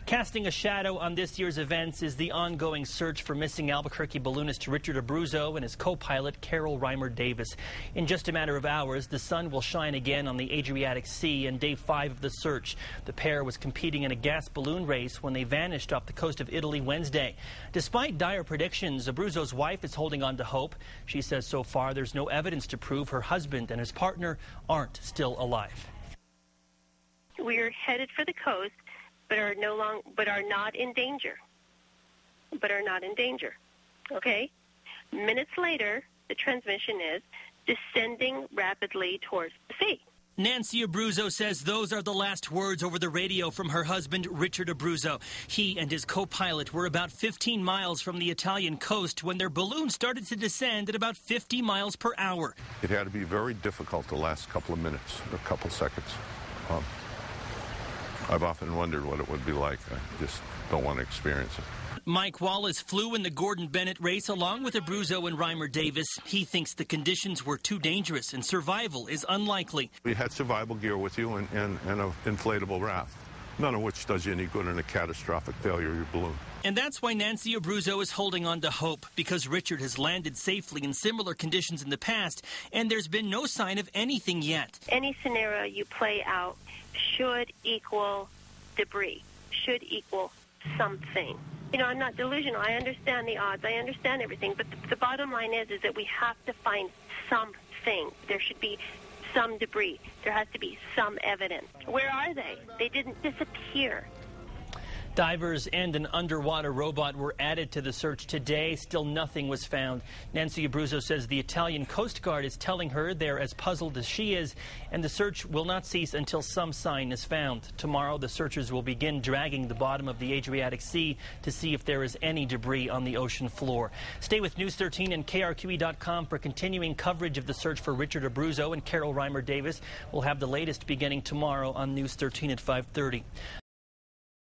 Casting a shadow on this year's events is the ongoing search for missing Albuquerque balloonist Richard Abruzzo and his co-pilot Carol Reimer-Davis. In just a matter of hours, the sun will shine again on the Adriatic Sea in day 5 of the search. The pair was competing in a gas balloon race when they vanished off the coast of Italy Wednesday. Despite dire predictions, Abruzzo's wife is holding on to hope. She says so far there's no evidence to prove her husband and his partner aren't still alive. We're headed for the coast, but are not in danger. Okay? Minutes later, the transmission is descending rapidly towards the sea. Nancy Abruzzo says those are the last words over the radio from her husband, Richard Abruzzo. He and his co-pilot were about 15 miles from the Italian coast when their balloon started to descend at about 50 miles per hour. It had to be very difficult the last couple of minutes, or a couple seconds. I've often wondered what it would be like. I just don't want to experience it. Mike Wallace flew in the Gordon Bennett race along with Abruzzo and Reimer-Davis. He thinks the conditions were too dangerous and survival is unlikely. We had survival gear with you and an inflatable raft, none of which does you any good in a catastrophic failure of your balloon. And that's why Nancy Abruzzo is holding on to hope, because Richard has landed safely in similar conditions in the past, and there's been no sign of anything yet. Any scenario you play out should equal debris, should equal something. You know, I'm not delusional. I understand the odds. I understand everything. But the bottom line is that we have to find something. There should be some debris. There has to be some evidence. Where are they? They didn't disappear. Divers and an underwater robot were added to the search today. Still nothing was found. Nancy Abruzzo says the Italian Coast Guard is telling her they're as puzzled as she is, and the search will not cease until some sign is found. Tomorrow, the searchers will begin dragging the bottom of the Adriatic Sea to see if there is any debris on the ocean floor. Stay with News 13 and KRQE.com for continuing coverage of the search for Richard Abruzzo and Carol Reimer-Davis. We'll have the latest beginning tomorrow on News 13 at 5:30.